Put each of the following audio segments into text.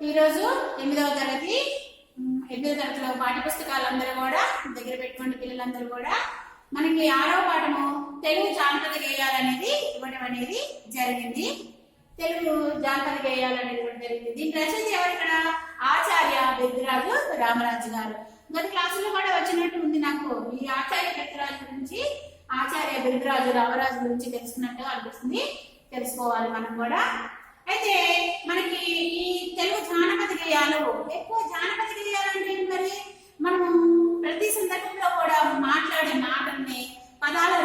ఈరోజు 8వ తరగతిలో పాఠ్య పుస్తకాలు అందరూ కూడా దగ్గర పెట్టుకున్న పిల్లలందరూ కూడా మనకి 6వ పాఠము తెలుగు జానపద గేయాలనేది ఇవ్వడం అనేది జరిగింది. తెలుగు జానపద గేయాలనేది ఇవ్వడం జరిగింది. దీని రచయిత ఎవరు? ఇక్కడ ఆచార్య బిరుదురాజు రామరాజు గారు. గత క్లాసులో కూడా వచ్చినట్టు ఉంది నాకు. ఈ ఆచార్య బిరుదురాజు గురించి, ఆచార్య బిరుదురాజు రామరాజు గురించి తెలుసుకున్నట్టుగా అనిపిస్తుంది. తెలుసుకోవాలి మనం కూడా. అయితే మనకి ఈ తెలుగు జానపద గేయాలు, ఎక్కువ జానపద గేయాలు అంటే మరి మనం ప్రతి సందర్భంలో కూడా మాట్లాడే మాటల్ని పదాలు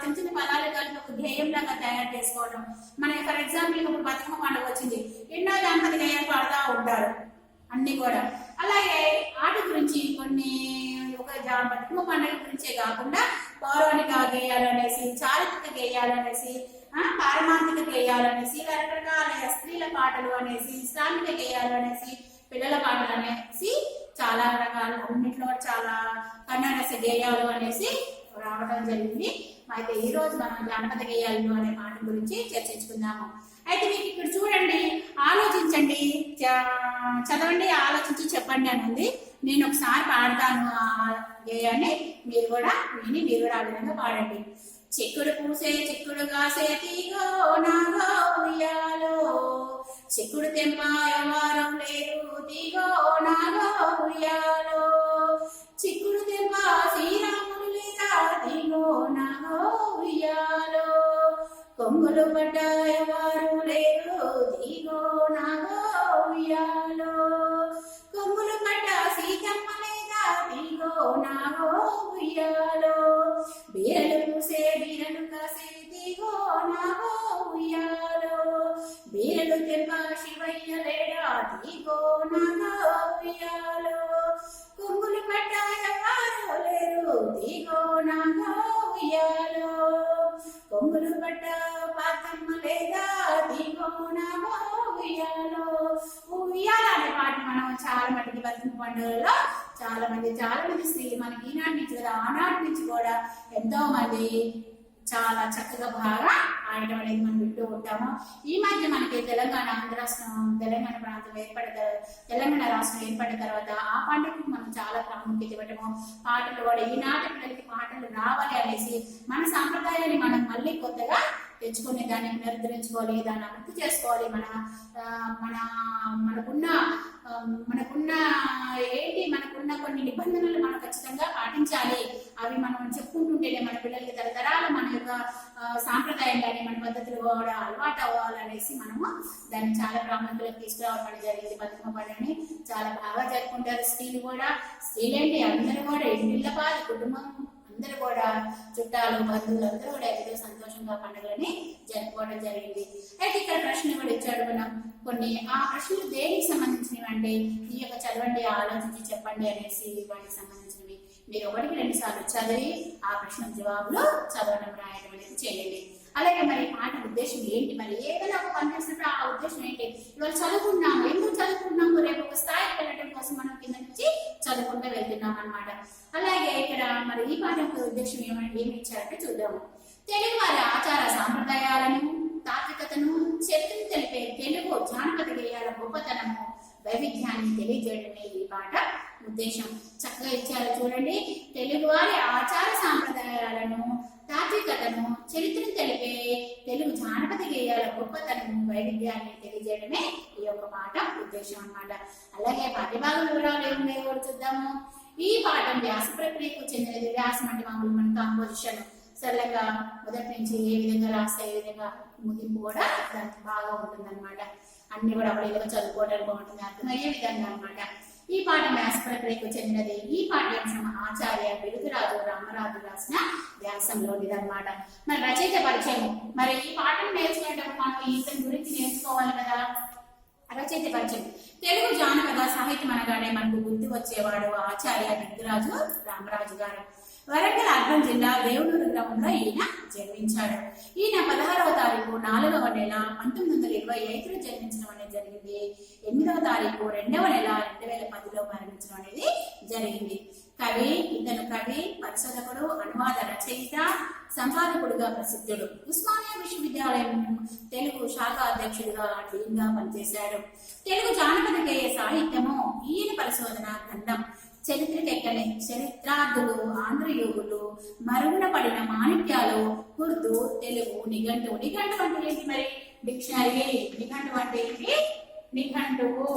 చిన్న చిన్న పదాలు కలిపి ఒక ధ్యేయంలాగా తయారు చేసుకోవడం. మన ఫర్ ఎగ్జాంపుల్ ఇప్పుడు బతుకమ్మ పండుగ వచ్చింది, ఎన్నో జానపద గేయాలు పాడుతూ ఉంటారు అన్ని కూడా. అలాగే ఆట గురించి కొన్ని ఒక బతుకమ్మ పండుగ గురించే కాకుండా పౌరాణిక గేయాలు అనేసి, చారిత్రక గేయాలు అనేసి, పారమాంతిక గేయాలు అనేసి, రకరకాల స్త్రీల పాటలు అనేసి, ఇస్లామిక గేయాలు అనేసి, పిల్లల పాటలు అనేసి, చాలా రకాలు అన్నింటిలో చాలా కన్నడస గేయాలు అనేసి రావడం జరిగింది. అయితే ఈ రోజు మనం జానపద గేయాలు అనే మాట గురించి చర్చించుకుందాము. అయితే మీకు ఇక్కడ చూడండి, ఆలోచించండి, చదవండి, ఆలోచించి చెప్పండి అని ఉంది. నేను ఒకసారి పాడతాను ఆ గేయాన్ని, మీరు కూడా విని మీరు కూడా ఆ విధంగా పాడండి. చిక్కుడు పూసే చిక్కుడు కాసే తీగో నాగో ఉయ్యాలో, చిక్కుడు తెంపాయ వారం లేదు తీగో నాగో ఉయ్యాలో, చిక్కుడు తెంప శ్రీరాముడు లేదా తీగో నాగో ఉయ్యాలో, కొంగులు పడ్డాయ వారు లేరు తీగో నాగో ఉయ్యాలో, కొంగులు పడ్డ సీతమ్మ లేదా తీగో నాగో ఉయ్యాలో, బీరలు పూసే బీరలు కాసే తీగో నాగో ఉయ్యాలో, బీరలు తెంప శివయ్య లేడా తీగో నాగో ఉయ్యాలో, కొంగులు పడ్డాయ వారు లేరు తీగో నాగో ఉయ్యాలో, కొంగులు పడ్డ పాతమ్మ లేదా తీగో నాగో ఉయ్యాలో. ఉయ్యాల అనే పాట మనం చాలా మటుకి బతుకమ్మ పండుగలో చాలా మంది స్త్రీలు మనకి ఈనాటి నుంచి కదా, ఆనాటి నుంచి కూడా ఎంతో మంది చాలా చక్కగా బాగా ఆడటం అనేది మనం వింటూ ఉంటాము. ఈ మధ్య మనకి తెలంగాణ ప్రాంతం తెలంగాణ రాష్ట్రం ఏర్పడిన తర్వాత ఆ పండుగకు మనం చాలా ప్రాముఖ్యత ఇవ్వటము, పాటలు కూడా ఈనాటి పిల్లలకి పాటలు రావాలి అనేసి మన సాంప్రదాయాన్ని మనం మళ్ళీ కొత్తగా తెచ్చుకొని దాన్ని పునరుద్ధరించుకోవాలి, దాన్ని అభివృద్ధి చేసుకోవాలి. మనకున్న కొన్ని నిబంధనలు మనం ఖచ్చితంగా పాటించాలి. అవి మనం చెప్పుకుంటుంటేనే మన పిల్లలకి తరతరాలు మన యొక్క సాంప్రదాయం కానీ మన పద్ధతులు కూడా అలవాటు అవ్వాలనేసి మనము దాన్ని చాలా ప్రాముఖ్యతలకు తీసుకురావడం జరిగింది. బతుకమ్మ పండుగని చాలా బాగా జరుపుకుంటారు స్త్రీలు కూడా. స్త్రీలేంటి అందరూ కూడా ఇంటిల్లపాది కుటుంబం అందరూ కూడా, చుట్టాలు బంధువులు అందరూ కూడా ఎంతో సంతోషంగా పండుగలని జరుపుకోవడం జరిగింది. అయితే ఇక్కడ ప్రశ్న కూడా ఇచ్చాడు మనం కొన్ని. ఆ ప్రశ్నలు దేనికి సంబంధించినవి అంటే ఈ యొక్క చదవండి, ఆలోచించి చెప్పండి అనేసి వాటికి సంబంధించినవి. మీరు 1-2 సార్లు చదివి ఆ ప్రశ్న జవాబులో చదవడం రాయడం అనేది చేయండి. అలాగే మరి పాట ఉద్దేశం ఏంటి, మరి ఏదైనా ఒక పని చేసినప్పుడు ఆ ఉద్దేశం ఏంటి, ఇవాళ చదువుకున్నాము, ఎందుకు చదువుకున్నాము, రేపు ఒక స్థాయికి వెళ్ళడం కోసం మనం కింద నుంచి చదువుకుంటూ వెళ్తున్నాం అనమాట. అలాగే ఇక్కడ మరి ఈ పాట యొక్క ఉద్దేశం ఏమి ఇచ్చారంటే చూద్దాము. తెలుగు వారి ఆచార సాంప్రదాయాలను, తాత్వికతను, చరిత్రను తెలిపే తెలుగు జానపద గేయాల గొప్పతనము, వైవిధ్యాన్ని తెలియజేయడమే ఈ పాట ఉద్దేశం. చక్కగా ఇచ్చారు చూడండి. తెలుగు వారి ఆచార సాంప్రదాయాలను, తాత్వికతను, చరిత్రను తెలిపే తెలుగు జానపద గేయాల గొప్పతనము, వైవిధ్యాన్ని తెలియజేయడమే ఈ యొక్క పాట ఉద్దేశం అన్నమాట. అలాగే పాఠ్యభాగం వివరాలు ఏమున్నాయో కూడా చూద్దాము. ఈ పాఠం వ్యాస ప్రక్రియకు చెందినది. వ్యాసం అంటే మామూలు మన కాంపోజిషన్ సరళంగా మొదటి నుంచి ఏ విధంగా రాస్తే ఏ విధంగా ముగింపు కూడా దానికి బాగా ఉంటుంది అనమాట. అన్ని కూడా అవలీలుగా చదువుకోవడానికి బాగుంటుంది, అర్థమయ్యే విధంగా అనమాట. ఈ పాఠం వ్యాస ప్రక్రియకు చెందినది. ఈ పాఠ్యాంశం ఆచార్య బిరుదురాజు రామరాజు రాసిన వ్యాసంలోనిదన్నమాట. మరి రచయిత పరిచయం. మరి ఈ పాఠం నేర్చుకునేటప్పుడు మనం ఈతని గురించి నేర్చుకోవాలి కదా. రచయిత పరిచయం. తెలుగు జానపద సాహిత్యం అనగానే మనకు గుర్తు వచ్చేవాడు ఆచార్య బిరుదురాజు రామరాజు గారు. వరంగల్ అర్బన్ జిల్లా దేవునూరు గ్రామంలో ఈయన జన్మించాడు. ఈయన 16వ తారీఖు 4వ నెల 1925 జన్మించడం అనేది జరిగింది. 8వ తారీఖు 2వ నెల 2010లో మరణించడం అనేది జరిగింది. కవి, ఇతను కవి, పరిశోధకుడు, అనువాద రచయిత, సంపాదకుడుగా ప్రసిద్ధుడు. ఉస్మానియా విశ్వవిద్యాలయం తెలుగు శాఖ అధ్యక్షుడిగా, డీన్గా పనిచేశాడు. తెలుగు జానపద గేయ సాహిత్యము ఈయన పరిశోధన ఖండం. చరిత్రకెక్కని చరిత్రార్థులు, ఆంధ్రయోగులు, మరుగున పడిన మాణిక్యాలు, ఉర్దూ, తెలుగు నిఘంటు. నిఘంటు అంటే ఏంటి మరి? డిక్షనరీ. నిఘంటు అంటే ఏంటి? నిఘంటువు.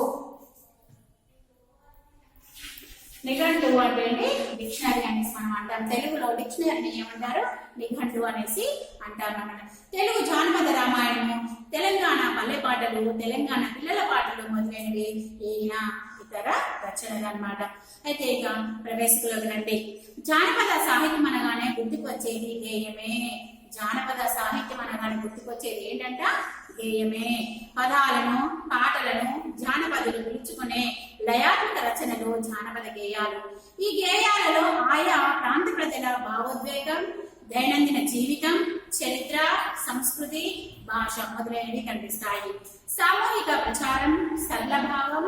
నిఘంటువు అంటే ఏంటి? డిక్షనరీ అనేసి మనం అంటాం. తెలుగులో డిక్షనరీని ఏమంటారు? నిఘంటు అనేసి అంటాం అన్నమాట. తెలుగు జానపద రామాయణము, తెలంగాణ పల్లె పాటలు, తెలంగాణ పిల్లల పాటలు మొదలైనవి ఈయన ఇతర రచనలు అన్నమాట. అయితే ఇక ప్రవేశకులకు రండి. జానపద సాహిత్యం అనగానే గుర్తుకొచ్చేది గేయమే. జానపద సాహిత్యం అనగానే గుర్తుకొచ్చేది ఏంటంట? గేయమే. పదాలను, పాటలను జానపదులు పిలుచుకునే లయాత్మక రచనలు జానపద గేయాలు. ఈ గేయాలలో ఆయా ప్రాంత ప్రజల భావోద్వేగం, దైనందిన జీవితం, చరిత్ర, సంస్కృతి, భాష మొదలైనవి కనిపిస్తాయి. సామూహిక ప్రచారం, సరళభావం,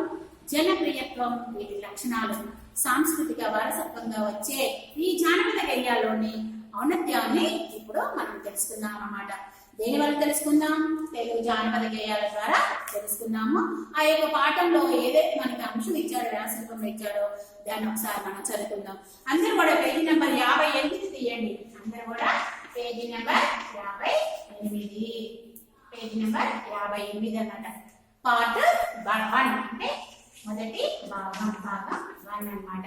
జనప్రియత్వం వీటి లక్షణాలు. సాంస్కృతిక వారసత్వంగా వచ్చే ఈ జానపద గేయాల్లోని ఔన్నత్యాన్ని ఇప్పుడు మనం తెలుసుకుందాం అన్నమాట. దేని వల్ల తెలుసుకుందాం? తెలుగు జానపద గేయాల ద్వారా తెలుసుకుందాము. ఆ యొక్క పాఠంలో ఏదైతే మనకి అంశం ఇచ్చాడో, వ్యాసరూపంలో ఇచ్చాడో దాన్ని ఒకసారి మనం చదువుకుందాం. అందరూ కూడా పేజీ నెంబర్ 58 తీయండి. అందరూ కూడా పేజీ నెంబర్ 58. పేజీ నెంబర్ 58 అన్నమాట. పార్ట్ 1 అంటే మొదటి భాగం 1 అన్నమాట.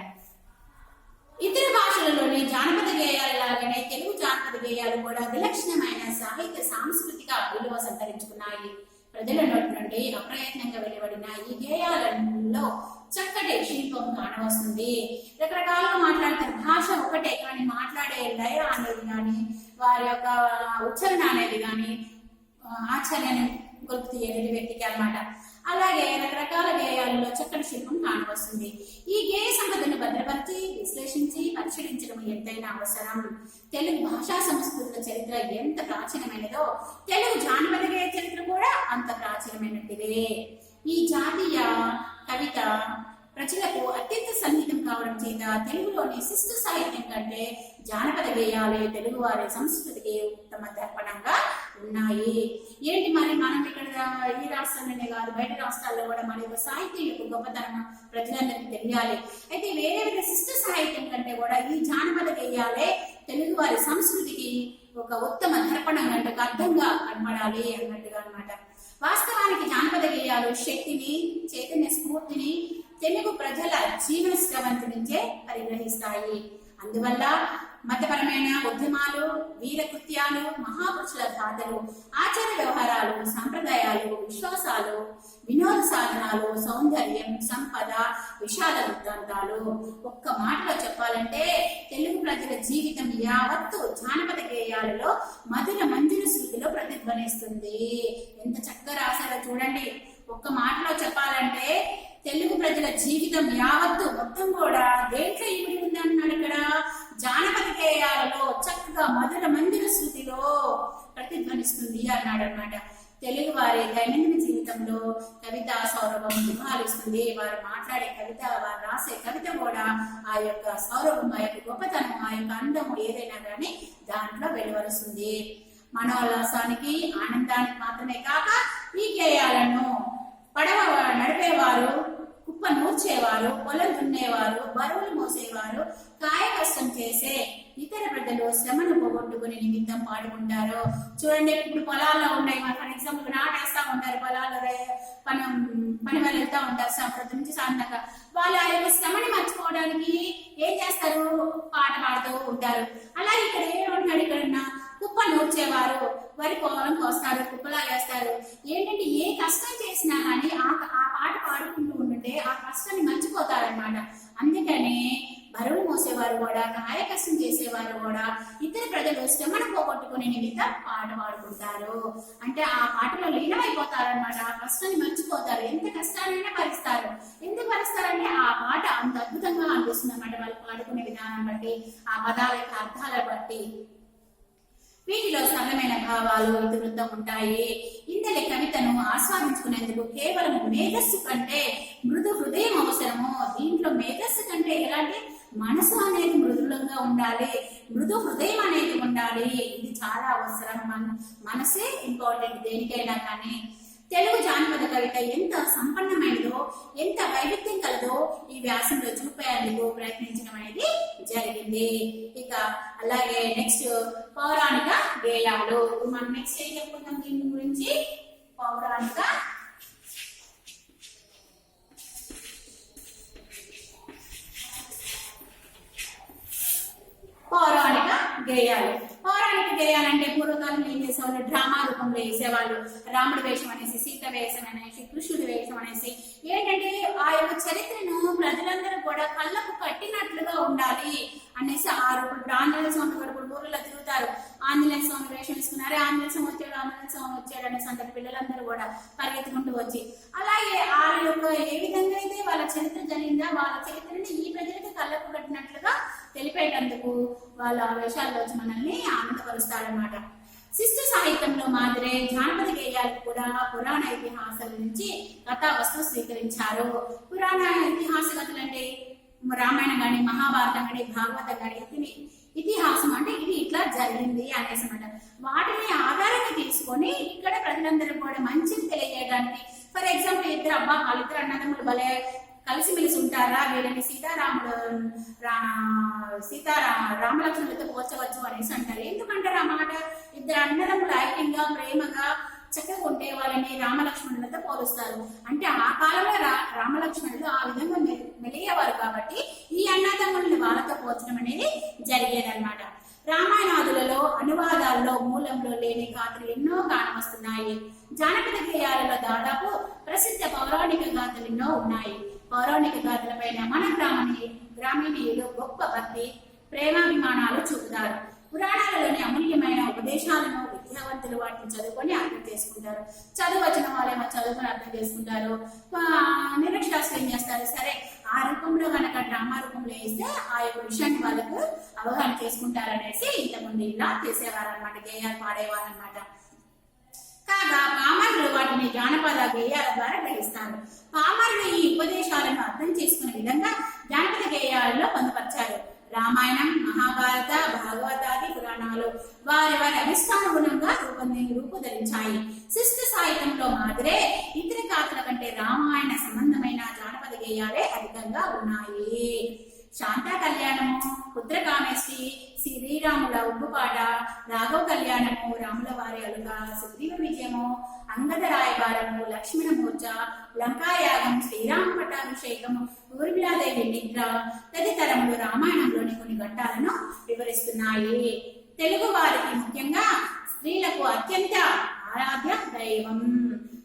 ఇతర భాషలలోని జానపద గేయాలు లాగానే తెలుగు జానపద గేయాలు కూడా విలక్షణమైన సాహిత్య సాంస్కృతిక విలువ సంతరించుకున్నాయి. ప్రజల నోటి నుండి అప్రయత్నంగా వెలువడిన ఈ గేయాలలో చక్కటి శిల్పం కానవస్తుంది. రకరకాలుగా మాట్లాడుతున్న భాష ఒకటే, కానీ మాట్లాడే లయ అనేది కానీ, వారి యొక్క ఉచ్చారణ అనేది కానీ ఆశ్చర్యాన్ని గొలుపుతూ ఎదుటి వ్యక్తికి అన్నమాట. అలాగే రకరకాల గేయాలలో చక్కటి శిల్పం కానవస్తుంది. ఈ గేయ సంపదను భద్రపరిచి, విశ్లేషించి, పరిశీలించడం ఎంతైనా అవసరం. తెలుగు భాషా సంస్కృతుల చరిత్ర ఎంత ప్రాచీనమైనదో తెలుగు జానపద గేయ చరిత్ర కూడా అంత ప్రాచీనమైనటిదే. ఈ జాతీయ కవిత ప్రజలకు అత్యంత సన్నిహితం కావడం చేత తెలుగులోని శిష్ట సాహిత్యం కంటే జానపద గేయాలే తెలుగు వారి సంస్కృతికి ఉత్తమ దర్పణంగా ఉన్నాయి. ఏంటి మరి మనం ఇక్కడ ఈ రాష్ట్రంలోనే కాదు, బయట రాష్ట్రాల్లో కూడా మన యొక్క సాహిత్యం యొక్క గొప్పతనం ప్రజలందరికీ తెలియాలి. అయితే వేరే శిష్ట సాహిత్యం కంటే కూడా ఈ జానపద గేయాలే తెలుగు వారి సంస్కృతికి ఒక ఉత్తమ దర్పణం అంటే అర్థంగా కనబడాలి అన్నట్టుగా అన్నమాట. వాస్తవానికి జానపద గేయాలు శక్తిని, చైతన్య స్ఫూర్తిని తెలుగు ప్రజల జీవన స్రవంతి నుంచే పరిగ్రహిస్తాయి. అందువల్ల మతపరమైన ఉద్యమాలు, వీరకృత్యాలు, మహాపురుషుల గాథలు, ఆచార వ్యవహారాలు, సంప్రదాయాలు, విశ్వాసాలు, వినోద సాధనాలు, సౌందర్యం, సంపద, విషాద వృత్తాంతాలు. ఒక్క మాటలో చెప్పాలంటే తెలుగు ప్రజల జీవితం యావత్తు జానపద గేయాలలో మధుర మంజుల శృతిలో ప్రతిధ్వనిస్తుంది. ఎంత చక్కగా రాశారో చూడండి. ఒక్క మాటలో చెప్పాలంటే తెలుగు ప్రజల జీవితం యావత్తు మొత్తం కూడా దేంట్లో ఇమిడి ఉంది అన్నాడు ఇక్కడ? జానపద గేయాలలో చక్కగా మధుర మందిర శృతిలో ప్రతిధ్వనిస్తుంది అన్నాడు అన్నమాట. తెలుగు వారి దైనందిన జీవితంలో కవిత సౌరభం నివాళిస్తుంది. వారు మాట్లాడే కవిత, వారు రాసే కవిత కూడా ఆ యొక్క సౌరభం, ఆ యొక్క గొప్పతనం, ఆ యొక్క అందము ఏదైనా కానీ దాంట్లో వెలువరుస్తుంది. మనోల్లాసానికి, ఆనందానికి మాత్రమే కాక ఈ గేయాలను పడవ నడిపేవారు, కుప్ప నూర్చేవారు, పొలం దున్నేవారు, బరువులు మోసేవారు, కాయ కష్టం చేసే ఇతర ప్రజలు శ్రమను పోగొట్టుకునే నిమిత్తం పాడుకుంటారు. చూడండి, ఇప్పుడు పొలాల్లో ఉన్నాయి, ఫర్ ఎగ్జాంపుల్ నాటేస్తా ఉంటారు, పొలాల్లో పని వాళ్ళు వెళ్తా ఉంటారు, ప్రతి నుంచి సాయంత్రంగా వాళ్ళు ఆ యొక్క శ్రమని మర్చిపోవడానికి ఏం చేస్తారు? పాట పాడుతూ ఉంటారు. అలా ఇక్కడ ఏమంటున్నాడు? ఇక్కడ కుప్ప నూర్చేవారు, వరి పొలం కోస్తారు, కుప్పలా వేస్తారు. ఏంటంటే ఏ కష్టం చేసినా కానీ ఆ పాట పాడుకుంటూ ఉంటుంటే ఆ కష్టాన్ని మర్చిపోతారనమాట. అందుకని బరువు మోసేవారు కూడా, కాయ కష్టం చేసేవారు కూడా ఇతర ప్రజలు శ్రమను పోగొట్టుకునే నిమిత్తం పాట పాడుకుంటారు. అంటే ఆ పాటలో లీనమైపోతారనమాట. ఆ కష్టాన్ని మర్చిపోతారు, ఎంత కష్టాన్నైనా భరిస్తారు. ఎందుకు భరిస్తారంటే ఆ పాట అంత అద్భుతంగా అనిపిస్తుంది అన్నమాట. వాళ్ళు పాడుకునే విధానం బట్టి, ఆ పదాల యొక్క అర్థాల బట్టి. వీటిలో సరళమైన భావాలు, ఇతివృత్తం ఉంటాయి. ఇందలి కవితను ఆస్వాదించుకునేందుకు కేవలం మేధస్సు కంటే మృదు హృదయం అవసరము. దీంట్లో మేధస్సు కంటే ఎలాంటి మనసు అనేది మృదులంగా ఉండాలి, మృదు హృదయం అనేది ఉండాలి. ఇది చాలా అవసరం. మనసే ఇంపార్టెంట్ దేనికైనా కానీ. తెలుగు జానపద కవిత ఎంత సంపన్నమైనదో, ఎంత వైవిధ్యం కలదో ఈ వ్యాసంలో చూపేందుకు ప్రయత్నించడం అనేది జరిగింది. ఇక అలాగే నెక్స్ట్ పౌరాణిక గేయాలు. మనం నెక్స్ట్ ఏం చెప్పుకుందాం దీని గురించి? పౌరాణిక గేయాలు. పౌరాణిక గేయాలు అంటే పూర్వకాలం ఏం చేసేవాళ్ళు? డ్రామా రూపంలో వేసేవాళ్ళు. రాముడి వేషం అనేసి, సీత వేషం అనేసి, కృష్ణుడి వేషం అనేసి. ఏంటంటే ఆ యొక్క చరిత్రను ప్రజలందరూ కూడా కళ్ళకు కట్టినట్లుగా ఉండాలి అనేసి ఆ రూపం. ఇప్పుడు ఆంజనేయ స్వామి కూడా ఊర్లో తిరుగుతారు. ఆంజనేయ స్వామి వేషం వేసుకున్నారు, ఆంజనేయ స్వామి వచ్చాడు, ఆంజనేయ స్వామి వచ్చాడు అనేసి అందరి పిల్లలందరూ కూడా పరిగెత్తుకుంటూ వచ్చి, అలాగే ఆ యొక్క ఏ విధంగా అయితే వాళ్ళ చరిత్ర జరిగిందా వాళ్ళ చరిత్రని ఈ ప్రజలకి కళ్ళకు కట్టినట్లుగా తెలిపేటందుకు వాళ్ళ వేషాల్లో వచ్చి మనల్ని ఆనందపరుస్తారన్నమాట. శిస్తు సాహిత్యంలో మాదిరే జానపద గేయాలకు కూడా పురాణ ఇతిహాసాల నుంచి కథా వస్తువు స్వీకరించారు. పురాణ ఇతిహాస కథలు అంటే రామాయణం కానీ, మహాభారతం కానీ, భాగవతం కానీ, ఇతిహాసం అంటే ఇది ఇట్లా జరిగింది అనేసి అన్నమాట. వాటిని ఆధారంగా తీసుకొని ఇక్కడ ప్రజలందరూ కూడా మంచిని తెలియజేయడానికి, ఫర్ ఎగ్జాంపుల్ వాళ్ళిద్దరు అన్నదమ్ములు భలే కలిసిమెలిసి ఉంటారా, వీళ్ళని రామలక్ష్మణులతో పోల్చవచ్చు అనేసి అంటారు. ఎందుకంటారు ఆ మాట? ఇద్దరు అన్నదమ్ములు ఐక్యంగా ప్రేమగా చక్కగా ఉంటే వాళ్ళని రామలక్ష్మణులతో పోలుస్తారు. అంటే ఆ కాలంలో రామలక్ష్మణులు ఆ విధంగా మెలిగేవారు కాబట్టి ఈ అన్నదమ్ముల్ని వాళ్ళతో పోల్చడం అనేది జరిగేదన్నమాట. రామాయణాదులలో అనువాదాల్లో మూలంలో లేని గాథలు ఎన్నో కానవస్తున్నాయి. జానపద గేయాలలో దాదాపు ప్రసిద్ధ పౌరాణిక గాథలు ఎన్నో ఉన్నాయి. పౌరాణిక గాథలపైన మన గ్రామీణులు గొప్ప భక్తి, ప్రేమాభిమానాలు చూపుతారు. పురాణాలలోని అమూల్యమైన ఉపదేశాలను విద్యావంతులు వాటిని చదువుకొని అర్థం చేసుకుంటారు. చదువు వచ్చిన వాళ్ళేమో చదువుకొని అర్థం చేసుకుంటారు. నిరక్షరాస్యులు ఏం చేస్తారు? సరే ఆ రూపంలో కనుక డ్రామా రూపంలో వేస్తే ఆ యొక్క విషయాన్ని వాళ్ళకు అవగాహన చేసుకుంటారనేసి ఇంతకుముందు ఇలా చేసేవారు అనమాట, గేయాలు పాడేవారు అనమాట. కాగా పామరులు వాటిని జానపద గేయాల ద్వారా గ్రహిస్తారు. పామరులు ఈ ఉపదేశాలను అర్థం చేసుకునే విధంగా జానపద గేయాలలో పొందుపరిచారు. రామాయణం, మహాభారత, భాగవతాది పురాణాలు వారి వారి అభిష్టానుగుణంగా రూపుధరించాయి. శిస్తు సాహిత్యంలో మాదిరే ఇతర గాథల కంటే రామాయణ సంబంధమైన జానపద గేయాలే అధికంగా ఉన్నాయి. శాంతా కళ్యాణము, పుత్రకామేష్టి, శ్రీరాముల ఉగ్గుపాట, రాఘవ కళ్యాణము, రాముల వారి అలుక, సుగ్రీవ విజయము, అంగద రాయబారము, లక్ష్మణ మూర్ఛ, లంకాయాగం, శ్రీరామ పట్టాభిషేకము, ఊర్మిళాదేవి నిద్ర తదితరములు రామాయణంలోని కొన్ని ఘట్టాలను వివరిస్తున్నాయి. తెలుగు వారికి ముఖ్యంగా స్త్రీలకు అత్యంత ఆరాధ్య దైవం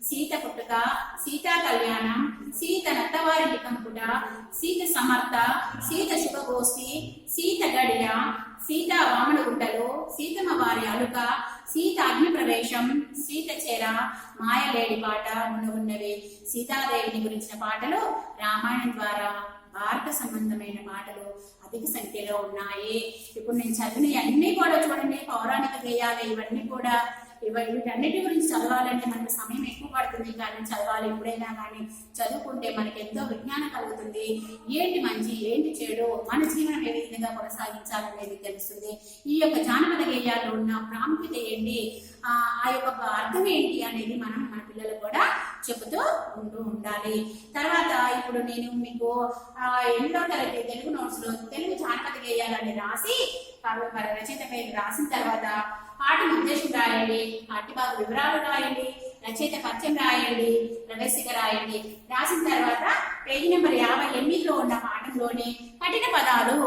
సీత పుట్టుక, సీతా కళ్యాణం, సీత నత్తవారి కంపుట, సీత సమర్థ, సీత శుభగోష్ఠి, సీత గడియ, సీత వామన గుంటలు, సీతమ్మ వారి అలుక, సీత అగ్ని ప్రవేశం, సీత చెర, మాయలేడి పాట ఉన్నవి. సీతాదేవిని గురించిన పాటలు రామాయణం ద్వారా భారత సంబంధమైన పాటలు అధిక సంఖ్యలో ఉన్నాయి. ఇప్పుడు నేను చదివిన అన్ని కూడా చూడండి, పౌరాణిక గేయాలు ఇవన్నీ కూడా. వీటన్నిటి గురించి చదవాలంటే మనకు సమయం ఎక్కువ పడుతుంది, కానీ చదవాలి. ఎప్పుడైనా కానీ చదువుకుంటే మనకి ఎంతో విజ్ఞానం కలుగుతుంది. ఏంటి మంచి, ఏంటి చెడు, మన జీవనం ఏ విధంగా కొనసాగించాలనేది తెలుస్తుంది. ఈ యొక్క జానపద గేయాల్లో ఉన్న ప్రాముఖ్యత ఏంటి, ఆ యొక్క అర్థం ఏంటి అనేది మనం మన పిల్లలకు కూడా చెబుతూ ఉండాలి. తర్వాత ఇప్పుడు నేను మీకు 8వ తరగతి తెలుగు నోట్స్ లో తెలుగు జానపద గేయాలని రాసి రచయిత పేరు రాసిన తర్వాత పాఠం ఉద్దేశం రాయండి, పాఠ్యభాగ వివరాలు రాయండి, రచయిత పరిచయం రాయండి, ప్రవేశిక రాయండి. రాసిన తర్వాత పేజీ నెంబర్ 58లో ఉన్న పాఠంలోని కఠిన పదాలు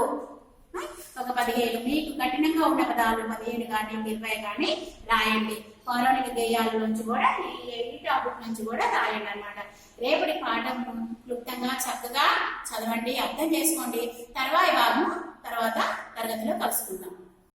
ఒక 15, మీకు కఠినంగా ఉన్న పదాలు 15 కానీ 20 కానీ రాయండి. పౌరాణిక గేయాల నుంచి కూడా ఈ టాపిక్ నుంచి కూడా రాయండి అన్నమాట. రేపటి పాఠం క్లుప్తంగా చక్కగా చదవండి, అర్థం చేసుకోండి. తర్వాత తరగతిలో కలుసుకుందాం.